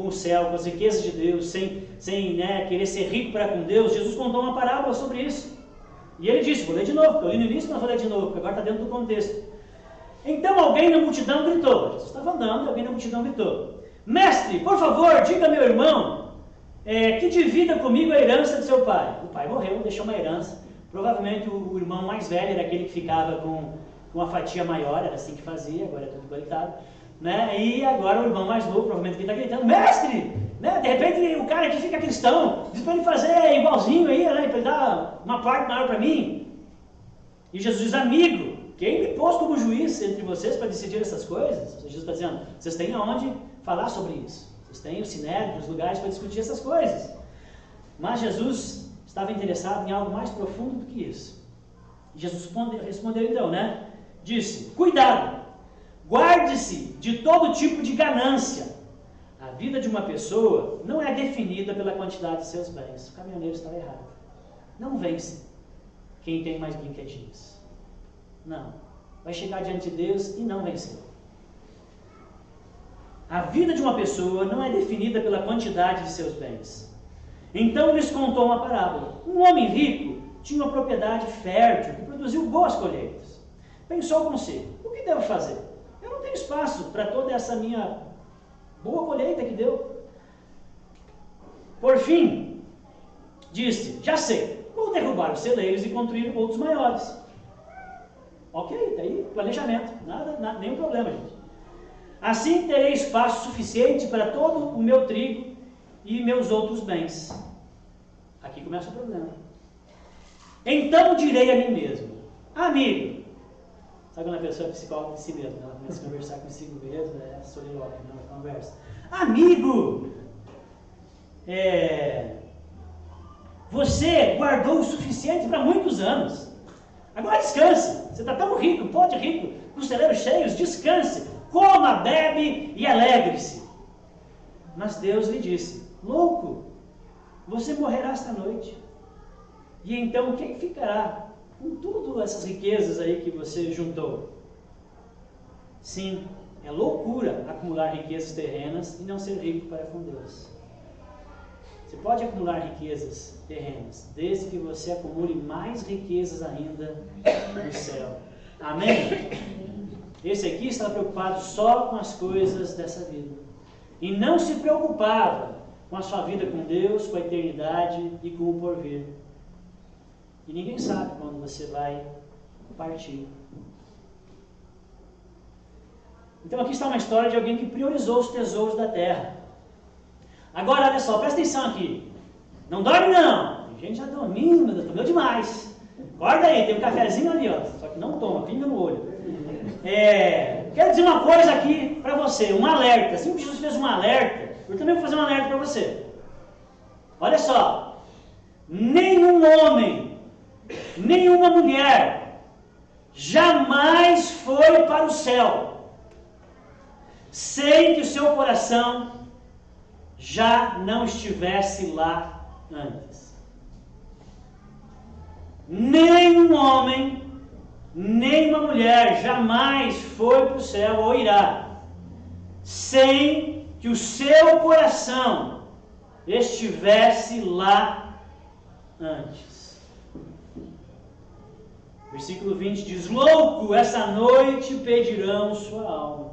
Speaker 1: o céu, com as riquezas de Deus, sem querer ser rico para com Deus, Jesus contou uma parábola sobre isso. E Ele disse, vou ler de novo, porque eu li no início, mas vou ler de novo, porque agora está dentro do contexto. Então alguém na multidão gritou, Jesus estava andando e alguém na multidão gritou, mestre, por favor, diga a meu irmão, que divida comigo a herança de seu pai. O pai morreu, deixou uma herança. Provavelmente o irmão mais velho era aquele que ficava com uma fatia maior, era assim que fazia, agora é tudo igualitário, né? E agora o irmão mais novo, provavelmente ele está gritando, mestre, né? De repente o cara que fica cristão, diz para ele fazer igualzinho aí, né? Para ele dar uma parte maior para mim. E Jesus diz, amigo, quem me pôs como juiz entre vocês para decidir essas coisas? Jesus está dizendo, vocês têm aonde falar sobre isso. Vocês têm o sinédrio, os lugares para discutir essas coisas. Mas Jesus estava interessado em algo mais profundo do que isso. E Jesus respondeu então, né? Disse, cuidado, guarde-se de todo tipo de ganância. A vida de uma pessoa não é definida pela quantidade de seus bens. O caminhoneiro estava errado. Não vence quem tem mais brinquedinhos. Não. Vai chegar diante de Deus e não venceu. A vida de uma pessoa não é definida pela quantidade de seus bens. Então lhes contou uma parábola. Um homem rico tinha uma propriedade fértil que produziu boas colheitas. Pensou consigo, o que devo fazer? Eu não tenho espaço para toda essa minha boa colheita que deu. Por fim, disse, já sei, vou derrubar os celeiros e construir outros maiores. Ok, está aí, planejamento, nada, nenhum problema, gente. Assim terei espaço suficiente para todo o meu trigo e meus outros bens. Aqui começa o problema. Então direi a mim mesmo, amigo, sabe quando a pessoa é psicóloga de si mesma, ela começa a conversar consigo mesmo, solilóquio, ela conversa. Amigo, você guardou o suficiente para muitos anos. Agora descanse, você está tão rico, pode rico, com os celeiros cheios, descanse, coma, bebe e alegre-se. Mas Deus lhe disse, louco, você morrerá esta noite. E então quem ficará com todas essas riquezas aí que você juntou? Sim, é loucura acumular riquezas terrenas e não ser rico para com Deus. Você pode acumular riquezas terrenas, desde que você acumule mais riquezas ainda no céu. Amém? Esse aqui estava preocupado só com as coisas dessa vida. E não se preocupava com a sua vida com Deus, com a eternidade e com o porvir. E ninguém sabe quando você vai partir. Então aqui está uma história de alguém que priorizou os tesouros da terra. Agora, olha só, presta atenção aqui. Não dorme não. Tem gente já dormindo, meu Deus, dormiu demais. Acorda aí, tem um cafezinho ali, ó. Só que não toma, pinga no olho. Quero dizer uma coisa aqui para você, um alerta. Assim que Jesus fez um alerta, eu também vou fazer um alerta para você. Olha só. Nenhum homem, nenhuma mulher jamais foi para o céu sem que o seu coração já não estivesse lá antes. Nenhum homem, nenhuma mulher jamais foi para o céu ou irá, sem que o seu coração estivesse lá antes. Versículo 20 diz: louco, essa noite pedirão sua alma.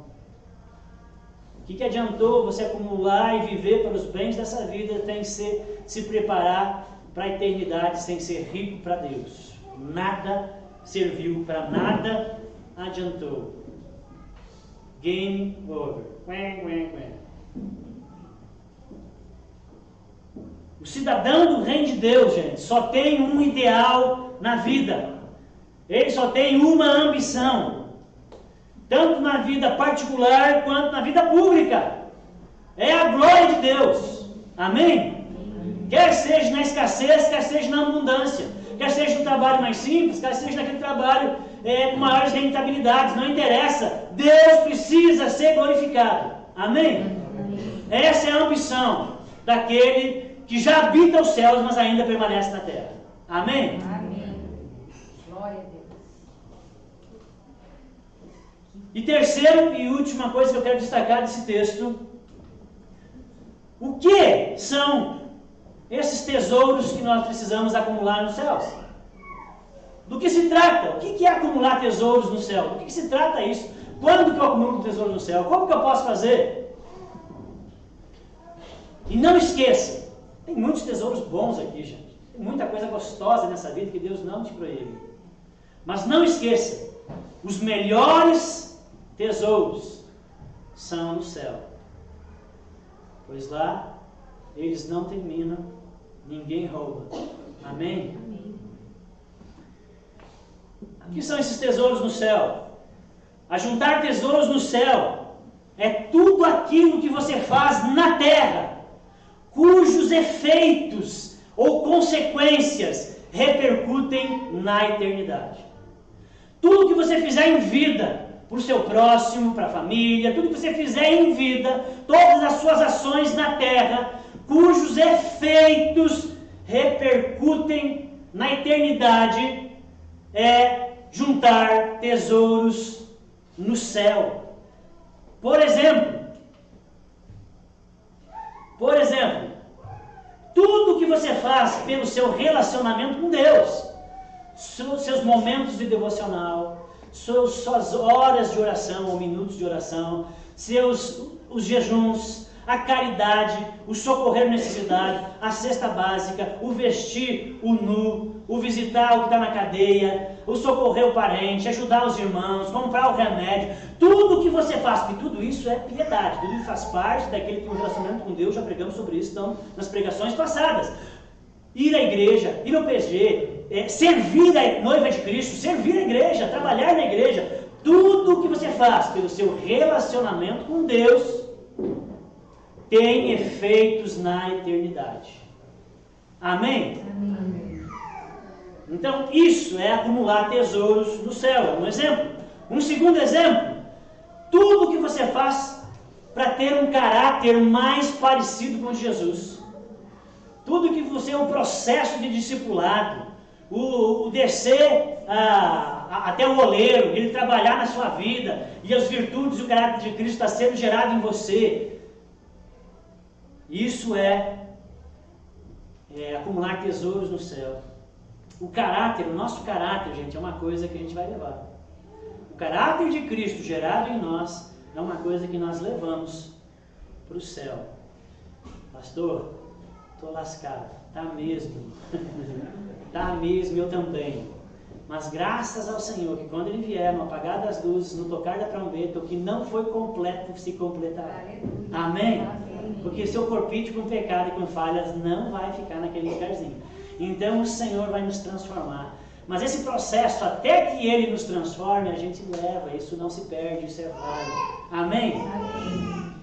Speaker 1: O que adiantou você acumular e viver pelos bens dessa vida sem se preparar para a eternidade, sem ser rico para Deus? Nada serviu, para nada adiantou. Game over. O cidadão do reino de Deus, gente, só tem um ideal na vida. Ele só tem uma ambição. Tanto na vida particular quanto na vida pública. É a glória de Deus. Amém? Quer seja na escassez, quer seja na abundância. Quer seja no trabalho mais simples, quer seja naquele trabalho com maiores rentabilidades. Não interessa. Deus precisa ser glorificado. Amém? Essa é a ambição daquele que já habita os céus, mas ainda permanece na terra. Amém?
Speaker 2: Amém. Glória a Deus.
Speaker 1: E terceira e última coisa que eu quero destacar desse texto: o que são esses tesouros que nós precisamos acumular nos céus? Do que se trata? O que é acumular tesouros no céu? Do que se trata isso? Quando que eu acumulo tesouros no céu? Como que eu posso fazer? E não esqueça, tem muitos tesouros bons aqui, gente. Tem muita coisa gostosa nessa vida que Deus não te proíbe. Mas não esqueça, os melhores tesouros são no céu, pois lá eles não terminam, ninguém rouba. Amém?
Speaker 2: Amém.
Speaker 1: O que são esses tesouros no céu? Ajuntar tesouros no céu é tudo aquilo que você faz na terra, cujos efeitos ou consequências repercutem na eternidade. Tudo que você fizer em vida, para o seu próximo, para a família, tudo que você fizer em vida, todas as suas ações na terra, cujos efeitos repercutem na eternidade, é juntar tesouros no céu. Por exemplo, tudo que você faz pelo seu relacionamento com Deus, seus momentos de devocional, suas horas de oração ou minutos de oração, os jejuns, a caridade, o socorrer necessidade, a cesta básica, o vestir o nu, o visitar o que está na cadeia, o socorrer o parente, ajudar os irmãos, comprar o remédio, tudo que você faz, porque tudo isso é piedade, tudo isso faz parte daquele que tem um relacionamento com Deus. Já pregamos sobre isso então, nas pregações passadas. Ir à igreja, ir ao PG, servir a noiva de Cristo, servir a igreja, trabalhar na igreja, tudo o que você faz pelo seu relacionamento com Deus tem efeitos na eternidade. Amém?
Speaker 2: Amém.
Speaker 1: Então isso é acumular tesouros no céu, é um exemplo. Um segundo exemplo: tudo o que você faz para ter um caráter mais parecido com Jesus. Tudo que você, o processo de discipulado, o descer até o oleiro, ele trabalhar na sua vida, e as virtudes e o caráter de Cristo está sendo gerado em você. Isso é acumular tesouros no céu. O caráter, o nosso caráter, gente, é uma coisa que a gente vai levar. O caráter de Cristo gerado em nós é uma coisa que nós levamos para o céu. Pastor, estou lascado. Tá mesmo. Tá mesmo, eu também. Mas graças ao Senhor, que quando Ele vier, no apagar das luzes, no tocar da trombeta, o que não foi completo se completará. Amém? Porque seu corpite com pecado e com falhas não vai ficar naquele lugarzinho. Então o Senhor vai nos transformar. Mas esse processo, até que Ele nos transforme, a gente leva. Isso não se perde, isso é válido. Amém?
Speaker 2: Amém.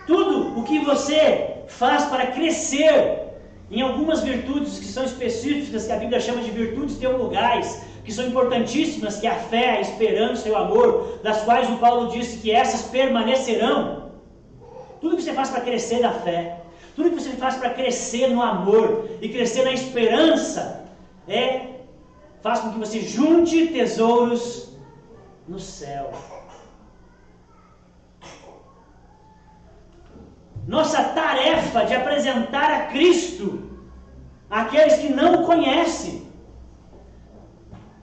Speaker 1: Tudo o que você faz para crescer em algumas virtudes que são específicas, que a Bíblia chama de virtudes teologais, que são importantíssimas, que é a fé, a esperança e o amor, das quais o Paulo disse que essas permanecerão. Tudo que você faz para crescer na fé, tudo que você faz para crescer no amor e crescer na esperança, faz com que você junte tesouros no céu. Nossa tarefa de apresentar a Cristo àqueles que não o conhecem.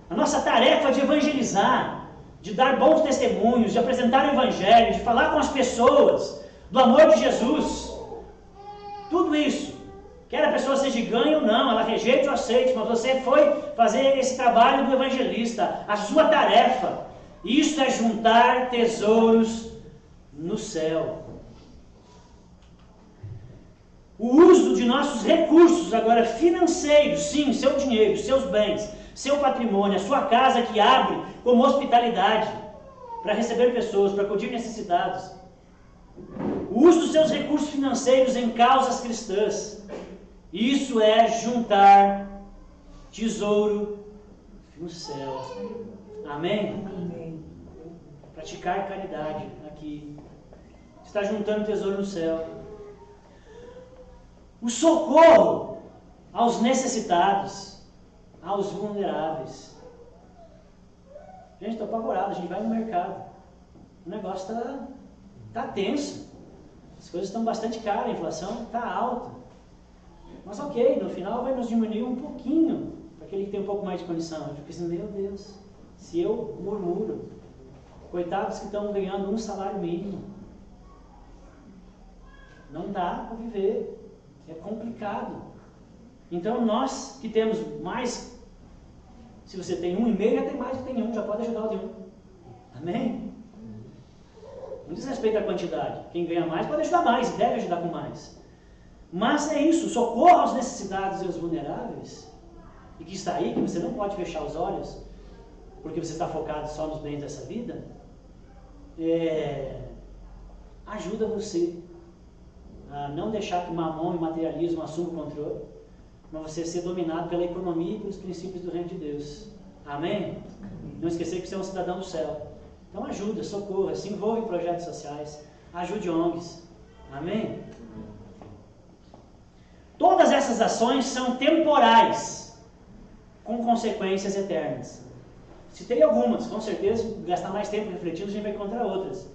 Speaker 1: A nossa tarefa de evangelizar, de dar bons testemunhos, de apresentar o Evangelho, de falar com as pessoas do amor de Jesus. Tudo isso. Quer a pessoa seja ganha ou não, ela rejeite ou aceite, mas você foi fazer esse trabalho do evangelista. A sua tarefa. Isso é juntar tesouros no céu. O uso de nossos recursos agora financeiros, sim, seu dinheiro, seus bens, seu patrimônio, a sua casa que abre como hospitalidade para receber pessoas, para acudir necessitados. O uso dos seus recursos financeiros em causas cristãs. Isso é juntar tesouro no céu. Amém?
Speaker 2: Amém.
Speaker 1: Praticar caridade aqui. Está juntando tesouro no céu. O socorro aos necessitados, aos vulneráveis. Gente, estou apavorado, a gente vai no mercado. O negócio está tenso. As coisas estão bastante caras, a inflação está alta. Mas ok, no final vai nos diminuir um pouquinho para aquele que tem um pouco mais de condição. Eu fico pensando, meu Deus, se eu murmuro, coitados que estão ganhando um salário mínimo. Não dá para viver. É complicado. Então nós que temos mais, se você tem 1,5, já tem mais que tem 1, já pode ajudar o de 1. Amém? Não diz respeito à quantidade. Quem ganha mais pode ajudar mais e deve ajudar com mais. Mas é isso, socorro aos necessitados e aos vulneráveis, e que está aí, que você não pode fechar os olhos, porque você está focado só nos bens dessa vida, ajuda você a não deixar que o mamão e o materialismo assumam o controle, mas você ser dominado pela economia e pelos princípios do reino de Deus. Amém? Não esquecer que você é um cidadão do céu. Então ajuda, socorra, se envolva em projetos sociais, ajude ONGs. Amém? Todas essas ações são temporais, com consequências eternas. Citei algumas, com certeza, gastar mais tempo refletindo, a gente vai encontrar outras.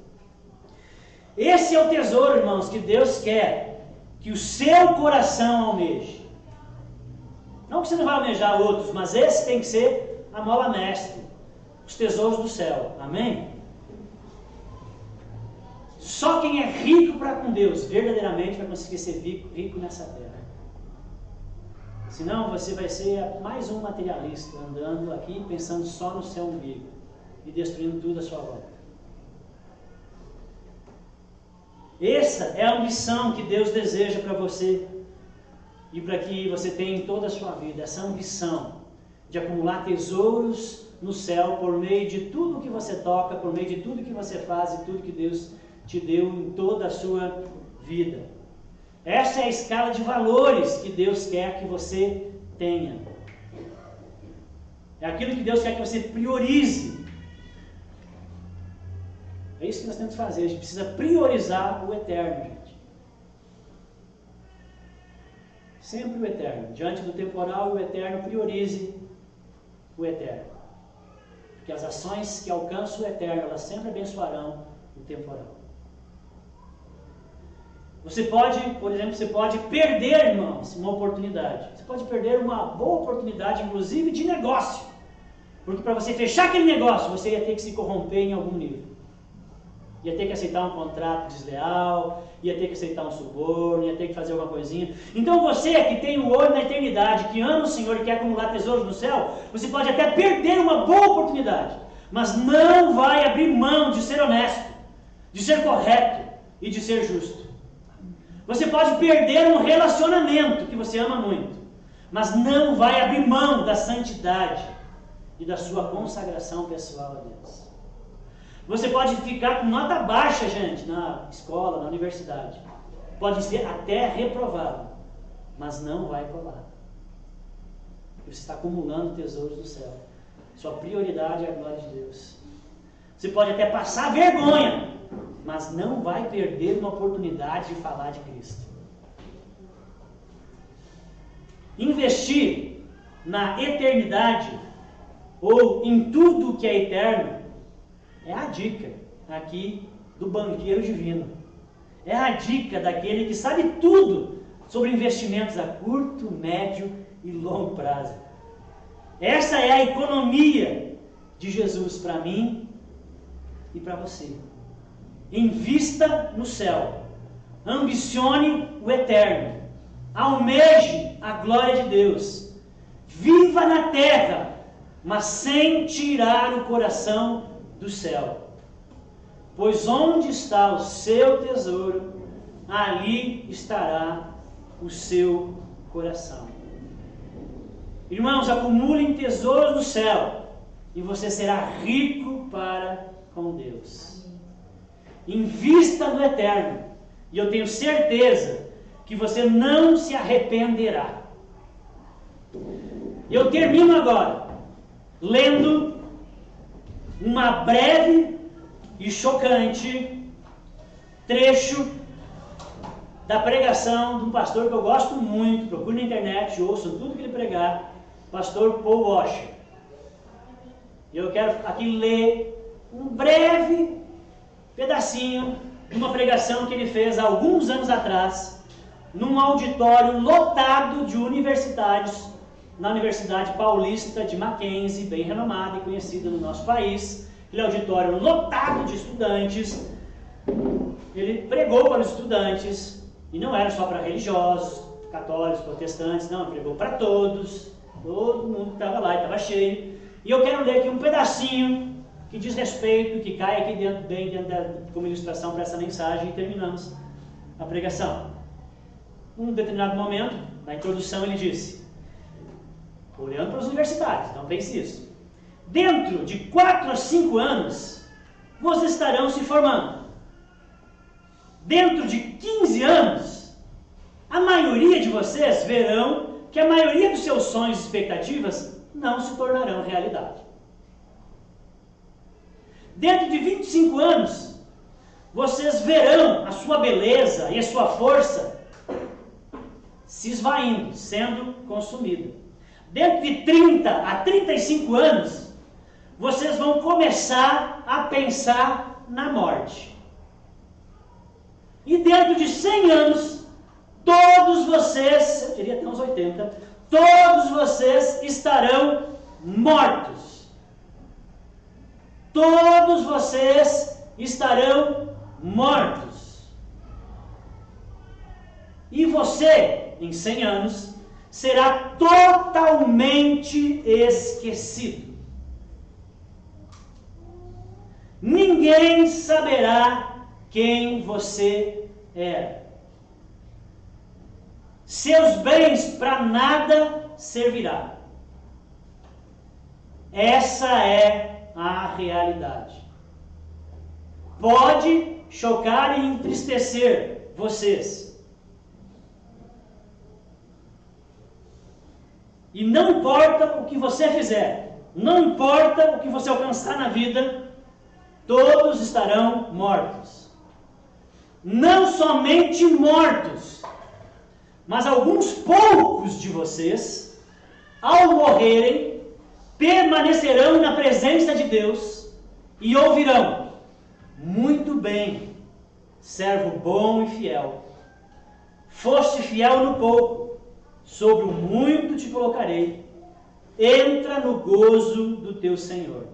Speaker 1: Esse é o tesouro, irmãos, que Deus quer que o seu coração almeje. Não que você não vai almejar outros, mas esse tem que ser a mola mestre, os tesouros do céu. Amém? Só quem é rico para com Deus, verdadeiramente vai conseguir ser rico nessa terra. Senão você vai ser mais um materialista, andando aqui pensando só no seu umbigo e destruindo tudo à sua volta. Essa é a ambição que Deus deseja para você e para que você tenha em toda a sua vida, essa ambição de acumular tesouros no céu por meio de tudo que você toca, por meio de tudo que você faz e tudo que Deus te deu em toda a sua vida. Essa é a escala de valores que Deus quer que você tenha. É aquilo que Deus quer que você priorize. É isso que nós temos que fazer, a gente precisa priorizar o eterno, gente. Sempre o eterno. Diante do temporal e o eterno, priorize o eterno. Porque as ações que alcançam o eterno, elas sempre abençoarão o temporal. Você pode, por exemplo, você pode perder, irmãos, uma oportunidade. Você pode perder uma boa oportunidade, inclusive de negócio. Porque para você fechar aquele negócio, você ia ter que se corromper em algum nível. Ia ter que aceitar um contrato desleal, ia ter que aceitar um suborno, ia ter que fazer alguma coisinha. Então você que tem o olho na eternidade, que ama o Senhor e quer acumular tesouros no céu, você pode até perder uma boa oportunidade, mas não vai abrir mão de ser honesto, de ser correto e de ser justo. Você pode perder um relacionamento que você ama muito, mas não vai abrir mão da santidade e da sua consagração pessoal a Deus. Você pode ficar com nota baixa, gente, na escola, na universidade. Pode ser até reprovado, mas não vai colar. Você está acumulando tesouros do céu. Sua prioridade é a glória de Deus. Você pode até passar vergonha, mas não vai perder uma oportunidade de falar de Cristo. Investir na eternidade ou em tudo que é eterno é a dica aqui do banqueiro divino. É a dica daquele que sabe tudo sobre investimentos a curto, médio e longo prazo. Essa é a economia de Jesus para mim e para você. Invista no céu. Ambicione o eterno. Almeje a glória de Deus. Viva na terra, mas sem tirar o coração do céu. Pois onde está o seu tesouro, ali estará o seu coração. Irmãos, acumulem tesouros no céu e você será rico para com Deus. Invista no eterno e eu tenho certeza que você não se arrependerá. Eu termino agora lendo uma breve e chocante trecho da pregação de um pastor que eu gosto muito, procure na internet, ouçam tudo que ele pregar, pastor Paul Washer. Eu quero aqui ler um breve pedacinho de uma pregação que ele fez há alguns anos atrás, num auditório lotado de universitários, na Universidade Paulista de Mackenzie, bem renomada e conhecida no nosso país. Aquele auditório lotado de estudantes. Ele pregou para os estudantes, e não era só para religiosos, católicos, protestantes, não, ele pregou para todos, todo mundo que estava lá, estava cheio. E eu quero ler aqui um pedacinho que diz respeito, que cai aqui dentro como ilustração para essa mensagem, e terminamos a pregação. Num determinado momento, na introdução, ele disse, olhando para os universitários, então pense isso, dentro de 4 a 5 anos, vocês estarão se formando. Dentro de 15 anos, a maioria de vocês verão que a maioria dos seus sonhos e expectativas não se tornarão realidade. Dentro de 25 anos, vocês verão a sua beleza e a sua força se esvaindo, sendo consumida. Dentro de 30 a 35 anos, vocês vão começar a pensar na morte. E dentro de 100 anos, todos vocês, eu diria até uns 80, todos vocês estarão mortos. Todos vocês estarão mortos. E você, em 100 anos, será totalmente esquecido. Ninguém saberá quem você era. Seus bens para nada servirá. Essa é a realidade. Pode chocar e entristecer vocês. E não importa o que você fizer, não importa o que você alcançar na vida, todos estarão mortos. Não somente mortos, mas alguns poucos de vocês, ao morrerem, permanecerão na presença de Deus e ouvirão: muito bem, servo bom e fiel. Foste fiel no pouco, sobre o muito te colocarei. entra no gozo do teu Senhor.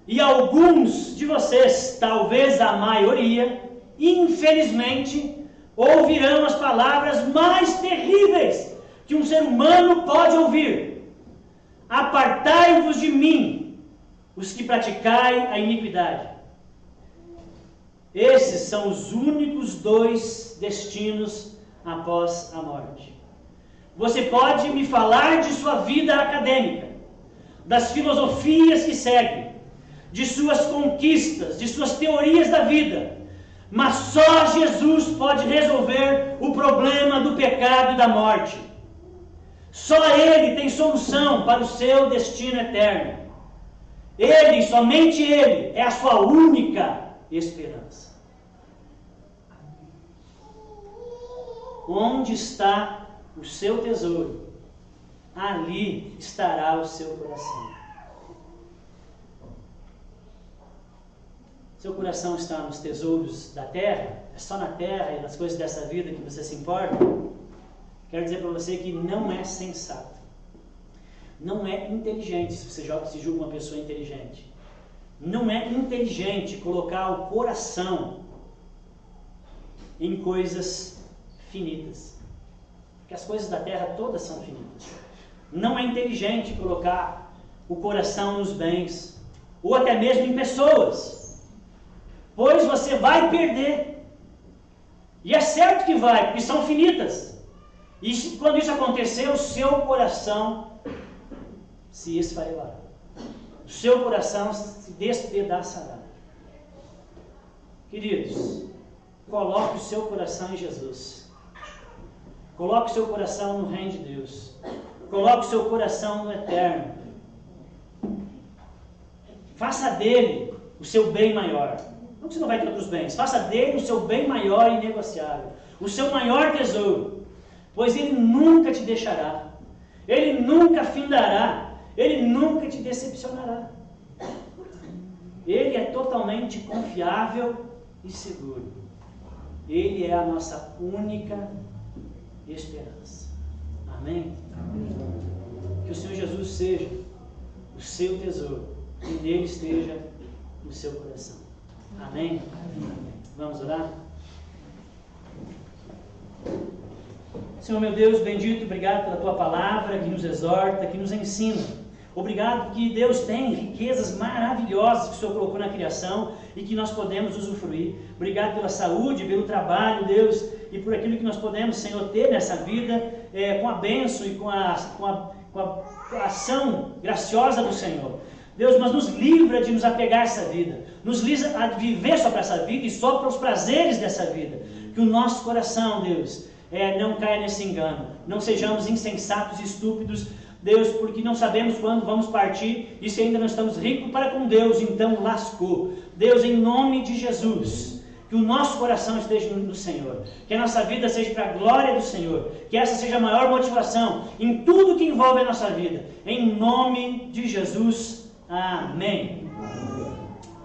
Speaker 1: E alguns de vocês, talvez a maioria, infelizmente, ouvirão as palavras mais terríveis que um ser humano pode ouvir: apartai-vos de mim, os que praticai a iniquidade. Esses são os únicos dois destinos após a morte. Você pode me falar de sua vida acadêmica, das filosofias que segue, de suas conquistas, de suas teorias da vida, mas só Jesus pode resolver o problema do pecado e da morte. Só Ele tem solução para o seu destino eterno. Ele, somente Ele, é a sua única esperança. Onde está o seu tesouro, ali estará o seu coração. Seu coração está nos tesouros da terra? É só na terra e nas coisas dessa vida que você se importa? Quero dizer para você que não é sensato. Não é inteligente, se você se julga uma pessoa inteligente. Não é inteligente colocar o coração em coisas finitas. Porque as coisas da terra todas são finitas. Não é inteligente colocar o coração nos bens, ou até mesmo em pessoas, pois você vai perder. E é certo que vai, porque são finitas. E quando isso acontecer, o seu coração se esfarelará. O seu coração se despedaçará. Queridos, coloque o seu coração em Jesus. Coloque o seu coração no reino de Deus. Coloque o seu coração no eterno. Faça dele o seu bem maior. Não que você não vai ter outros bens. Faça dele o seu bem maior e inegociável. O seu maior tesouro. Pois ele nunca te deixará. Ele nunca findará. Ele nunca te decepcionará. Ele é totalmente confiável e seguro. Ele é a nossa única esperança. Amém? Amém? Que o Senhor Jesus seja o seu tesouro e nele esteja o seu coração. Amém? Amém? Vamos orar? Senhor meu Deus, bendito, obrigado pela Tua palavra que nos exorta, que nos ensina. Obrigado que Deus tem riquezas maravilhosas que o Senhor colocou na criação e que nós podemos usufruir. Obrigado pela saúde, pelo trabalho, Deus, e por aquilo que nós podemos, Senhor, ter nessa vida, com a bênção e com a ação graciosa do Senhor. Deus, mas nos livra de nos apegar a essa vida, nos livra a viver só para essa vida e só para os prazeres dessa vida. Que o nosso coração, Deus, não caia nesse engano, não sejamos insensatos e estúpidos, Deus, porque não sabemos quando vamos partir e se ainda não estamos ricos para com Deus, então lascou. Deus, em nome de Jesus, que o nosso coração esteja no Senhor, que a nossa vida seja para a glória do Senhor, que essa seja a maior motivação em tudo que envolve a nossa vida, em nome de Jesus, amém.